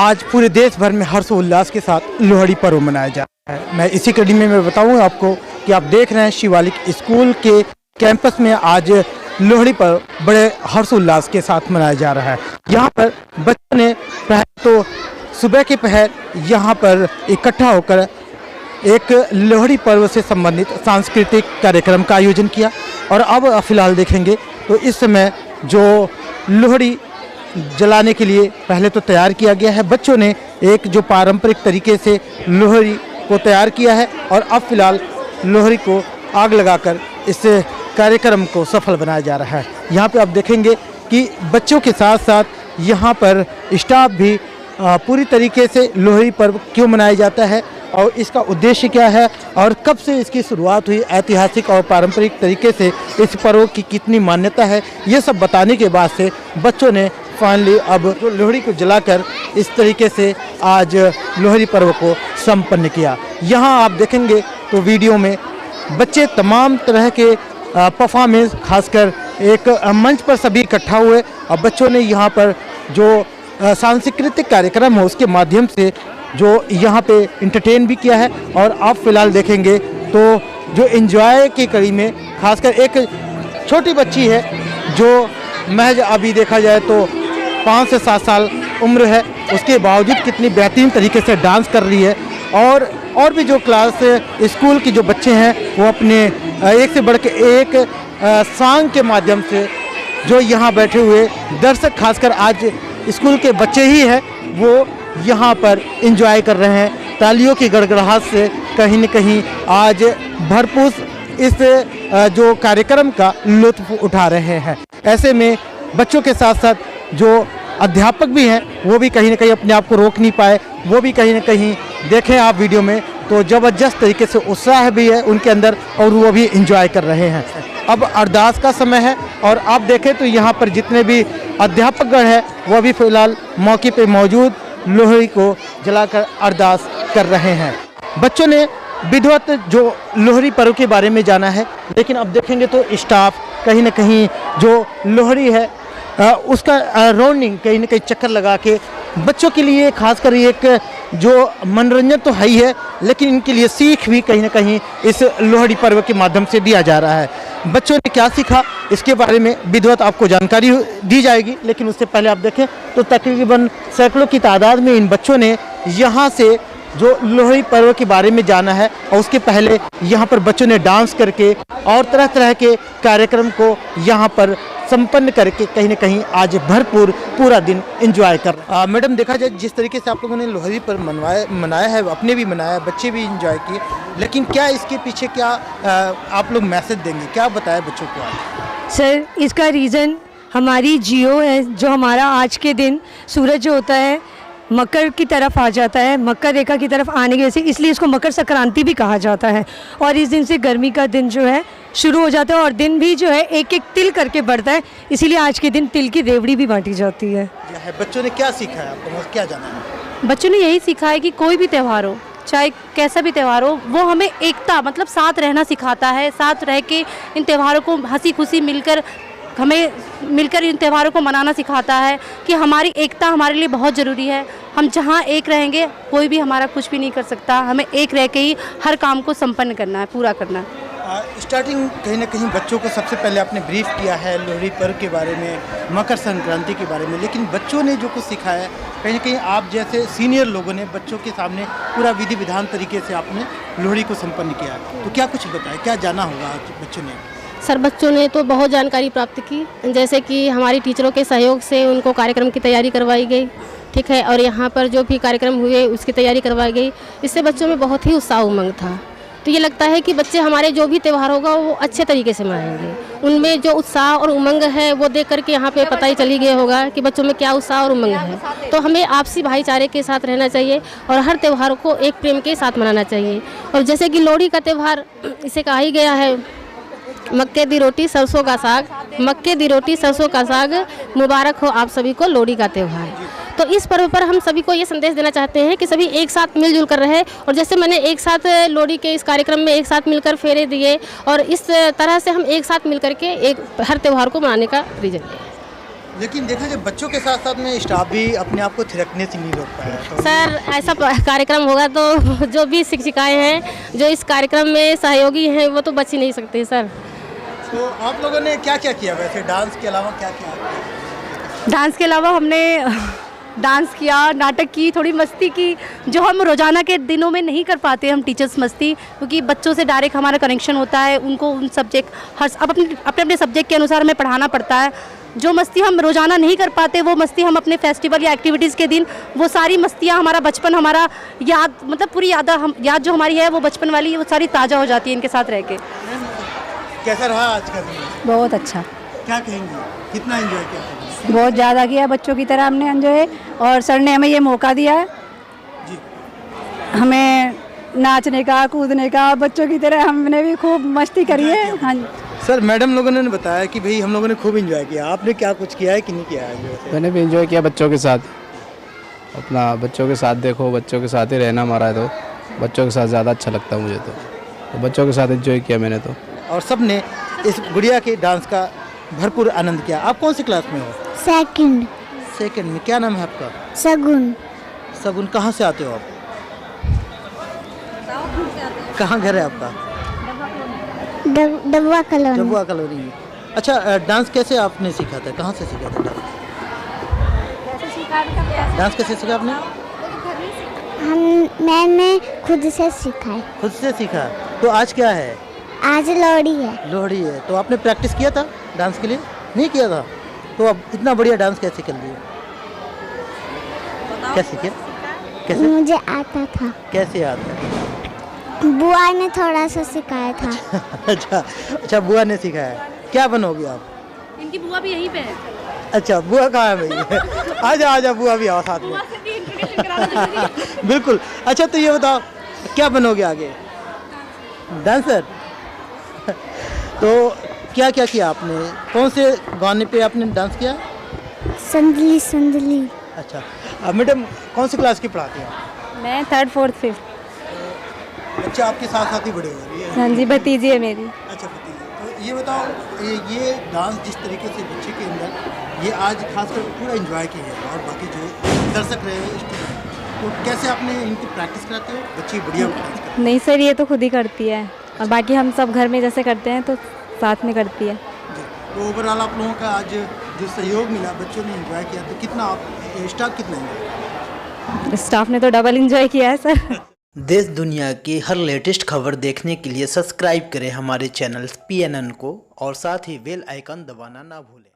आज पूरे देश भर में हर्षोल्लास के साथ लोहड़ी पर्व मनाया जा रहा है। मैं इसी कड़ी में मैं बताऊंगा आपको कि आप देख रहे हैं शिवालिक स्कूल के कैंपस में आज लोहड़ी पर्व बड़े हर्षोल्लास के साथ मनाया जा रहा है। यहाँ पर बच्चों ने पहले तो सुबह के पहर यहाँ पर इकट्ठा होकर एक लोहड़ी पर्व से संबंधित सांस्कृतिक कार्यक्रम का आयोजन किया और अब फिलहाल देखेंगे तो इस समय जो लोहड़ी जलाने के लिए पहले तो तैयार किया गया है। बच्चों ने एक जो पारंपरिक तरीके से लोहड़ी को तैयार किया है और अब फिलहाल लोहड़ी को आग लगाकर इस कार्यक्रम को सफल बनाया जा रहा है। यहाँ पे आप देखेंगे कि बच्चों के साथ साथ यहाँ पर स्टाफ भी पूरी तरीके से लोहड़ी पर्व क्यों मनाया जाता है और इसका उद्देश्य क्या है और कब से इसकी शुरुआत हुई, ऐतिहासिक और पारंपरिक तरीके से इस पर्व की कितनी मान्यता है, ये सब बताने के बाद से बच्चों ने फाइनली अब लोहड़ी को जलाकर इस तरीके से आज लोहड़ी पर्व को संपन्न किया। यहाँ आप देखेंगे तो वीडियो में बच्चे तमाम तरह के परफॉर्मेंस, खासकर एक मंच पर सभी इकट्ठा हुए और बच्चों ने यहाँ पर जो सांस्कृतिक कार्यक्रम है उसके माध्यम से जो यहाँ पे इंटरटेन भी किया है। और आप फिलहाल देखेंगे तो जो एंजॉय की कड़ी में खासकर एक छोटी बच्ची है जो महज अभी देखा जाए तो 5 से 7 साल उम्र है, उसके बावजूद कितनी बेहतरीन तरीके से डांस कर रही है। और भी जो क्लास स्कूल के जो बच्चे हैं वो अपने एक से बढ़ के एक सॉन्ग के माध्यम से जो यहाँ बैठे हुए दर्शक, खासकर आज स्कूल के बच्चे ही हैं, वो यहाँ पर एंजॉय कर रहे हैं। तालियों की गड़गड़ाहट से कहीं न कहीं आज भरपूर इस जो कार्यक्रम का लुत्फ उठा रहे हैं। ऐसे में बच्चों के साथ साथ जो अध्यापक भी हैं वो भी कहीं न कहीं अपने आप को रोक नहीं पाए, वो भी कहीं न कहीं देखें आप वीडियो में तो ज़बरदस्त तरीके से उत्साह भी है उनके अंदर और वो भी एंजॉय कर रहे हैं। अब अरदास का समय है और आप देखें तो यहाँ पर जितने भी अध्यापकगण हैं वो भी फिलहाल मौके पे मौजूद लोहड़ी को जलाकर अरदास कर रहे हैं। बच्चों ने विधिवत जो लोहड़ी पर्व के बारे में जाना है, लेकिन अब देखेंगे तो स्टाफ कहीं न कहीं जो लोहड़ी है उसका राउंडिंग कहीं न कहीं चक्कर लगा के बच्चों के लिए खासकर एक जो मनोरंजन तो है ही है, लेकिन इनके लिए सीख भी कहीं न कहीं इस लोहड़ी पर्व के माध्यम से दिया जा रहा है। बच्चों ने क्या सीखा इसके बारे में विधिवत आपको जानकारी दी जाएगी, लेकिन उससे पहले आप देखें तो तकरीबन सैकड़ों की तादाद में इन बच्चों ने यहाँ से जो लोहड़ी पर्व के बारे में जाना है और उसके पहले यहाँ पर बच्चों ने डांस करके और तरह तरह के कार्यक्रम को यहाँ पर संपन्न करके कहीं न कहीं आज भरपूर पूरा दिन एंजॉय कर रहे हैं। मैडम, देखा जाए जिस तरीके से आप लोगों ने लोहड़ी पर्व मनाया है, अपने भी मनाया, बच्चे भी एंजॉय किए, लेकिन क्या इसके पीछे क्या आप लोग मैसेज देंगे, क्या बताया बच्चों को आज? सर, इसका रीज़न हमारी जियो है, जो हमारा आज के दिन सूरज जो होता है मकर की तरफ आ जाता है, मकर रेखा की तरफ आने की वजह से, इसलिए इसको मकर संक्रांति भी कहा जाता है। और इस दिन से गर्मी का दिन जो है शुरू हो जाता है और दिन भी जो है एक एक तिल करके बढ़ता है, इसीलिए आज के दिन तिल की रेवड़ी भी बांटी जाती है। बच्चों ने क्या सीखा है, आपको क्या जाना है? बच्चों ने यही सीखा है कि कोई भी त्यौहार हो, चाहे कैसा भी त्यौहार हो, वो हमें एकता मतलब साथ रहना सिखाता है। साथ रह के इन त्यौहारों को हंसी खुशी हमें मिलकर इन त्यौहारों को मनाना सिखाता है कि हमारी एकता हमारे लिए बहुत ज़रूरी है। हम जहाँ एक रहेंगे कोई भी हमारा कुछ भी नहीं कर सकता, हमें एक रह के ही हर काम को संपन्न करना है, पूरा करना है। स्टार्टिंग कहीं ना कहीं बच्चों को सबसे पहले आपने ब्रीफ किया है लोहड़ी पर्व के बारे में, मकर संक्रांति के बारे में, लेकिन बच्चों ने जो कुछ सीखा है कहीं ना कहीं आप जैसे सीनियर लोगों ने बच्चों के सामने पूरा विधि विधान तरीके से आपने लोहड़ी को संपन्न किया, तो क्या कुछ बताया, क्या जाना होगा बच्चों ने? सर, बच्चों ने तो बहुत जानकारी प्राप्त की, जैसे कि हमारी टीचरों के सहयोग से उनको कार्यक्रम की तैयारी करवाई गई, ठीक है, और यहाँ पर जो भी कार्यक्रम हुए उसकी तैयारी करवाई गई। इससे बच्चों में बहुत ही उत्साह उमंग था। तो ये लगता है कि बच्चे हमारे जो भी त्यौहार होगा वो अच्छे तरीके से मनाएंगे। उनमें जो उत्साह और उमंग है वो देख करके यहाँ पे पता ही चली गया होगा कि बच्चों में क्या उत्साह और उमंग है। तो हमें आपसी भाईचारे के साथ रहना चाहिए और हर त्यौहार को एक प्रेम के साथ मनाना चाहिए। और जैसे कि लोहड़ी का त्यौहार इसे कहा ही गया है, मक्के दी रोटी सरसों का साग, मक्के दी रोटी सरसों का साग, मुबारक हो आप सभी को लोहड़ी का त्यौहार। तो इस पर्व पर हम सभी को ये संदेश देना चाहते हैं कि सभी एक साथ मिलजुल कर रहे, और जैसे मैंने एक साथ लोहड़ी के इस कार्यक्रम में एक साथ मिलकर फेरे दिए, और इस तरह से हम एक साथ मिलकर के एक हर त्यौहार को मनाने का रीजन है। लेकिन देखा जाए बच्चों के साथ साथ में स्टाफ भी अपने आप को थिरकने से नहीं रोक पाया तो सर ऐसा कार्यक्रम होगा तो जो भी शिक्षिकाएं हैं जो इस कार्यक्रम में सहयोगी हैं वो तो बच ही नहीं सकते सर। तो आप लोगों ने क्या क्या किया वैसे डांस के अलावा क्या क्या डांस के अलावा हमने डांस किया, नाटक की, थोड़ी मस्ती की, जो हम रोज़ाना के दिनों में नहीं कर पाते हम टीचर्स मस्ती, क्योंकि बच्चों से डायरेक्ट हमारा कनेक्शन होता है, उनको उन सब्जेक्ट अब अपने अपने सब्जेक्ट के अनुसार हमें पढ़ाना पड़ता है। जो मस्ती हम रोज़ाना नहीं कर पाते वो मस्ती हम अपने फेस्टिवल या एक्टिविटीज़ के दिन, वो सारी मस्तियाँ, हमारा बचपन, हमारा याद, मतलब पूरी याद जो हमारी है वो बचपन वाली, वो सारी ताज़ा हो जाती है इनके साथ रह के। कैसा रहा आज का दिन? बहुत अच्छा, क्या कहेंगे, कितना एंजॉय किया आपने? बहुत ज़्यादा किया, बच्चों की तरह हमने एंजॉय, और सर ने हमें ये मौका दिया है जी हमें नाचने का, कूदने का, बच्चों की तरह हमने भी खूब मस्ती करी है। हाँ जी सर, मैडम लोगों ने बताया कि भाई हम लोगों ने खूब एंजॉय किया, आपने क्या कुछ किया है कि नहीं किया है? मैंने भी एंजॉय किया बच्चों के साथ, अपना बच्चों के साथ, देखो बच्चों के साथ ही रहना हमारा है, तो बच्चों के साथ ज़्यादा अच्छा लगता है मुझे, तो बच्चों के साथ एंजॉय किया मैंने तो। और सब ने इस गुड़िया के डांस का भरपूर आनंद किया। आप कौन सी क्लास में हो? सेकंड। सेकंड में। क्या नाम है आपका? सगुन। सगुन। कहाँ से आते हो आप? कहाँ घर है आपका? डबुआ कॉलोनी। डबुआ कॉलोनी में। अच्छा, डांस कैसे आपने सीखा था? कहाँ से सीखा था डांस? डांस कैसे सीखा आपने? मैंने खुद से सीखा है। खुद से सीखा। तो आज क्या है? आज लोहड़ी है। लोहड़ी है, तो आपने प्रैक्टिस किया था डांस के लिए? नहीं किया था, तो अब इतना बढ़िया डांस कैसे कर लिया? क्या सीखे? कैसे? मुझे आता था। कैसे आता है? बुआ ने थोड़ा सा सिखाया था। अच्छा, बुआ ने सिखाया। क्या बनोगे आप? इनकी बुआ भी यहीं पे है। अच्छा, बुआ कहाँ है भाई? आजा बुआ भी आओ साथ में। बिल्कुल। अच्छा, तो ये बताओ क्या बनोगे आगे? डांसर। तो क्या क्या किया आपने? कौन से गाने पे आपने डांस किया? संदली संदली। अच्छा, मैडम कौन सी क्लास की पढ़ाती हैं आप? मैं 3rd 4th 5th। बच्चे आपके साथ साथ ही बड़े हो रही है? हाँ जी, भतीजी है मेरी। अच्छा, भतीजी। तो ये बताओ, ये डांस जिस तरीके से बच्चे के अंदर ये आज खासकर पूरा एंजॉय किया है, और बाकी जो दर्शक रहे हैं स्टूडेंट, तो कैसे आपने इनकी प्रैक्टिस कराते हो? बच्चे बढ़िया डांस करते हैं? नहीं सर, ये तो खुद ही करती है, और बाकी हम सब घर में जैसे करते हैं तो साथ में करती है। जी। तो ओवरऑल आप लोगों का आज जो सहयोग मिला, बच्चों ने एंजॉय किया, तो कितना आप स्टाफ कितना एंजॉय? स्टाफ ने तो डबल एंजॉय किया है सर। देश दुनिया की हर लेटेस्ट खबर देखने के लिए सब्सक्राइब करें हमारे चैनल PNN को, और साथ ही बेल आइकन दबाना ना भूलें।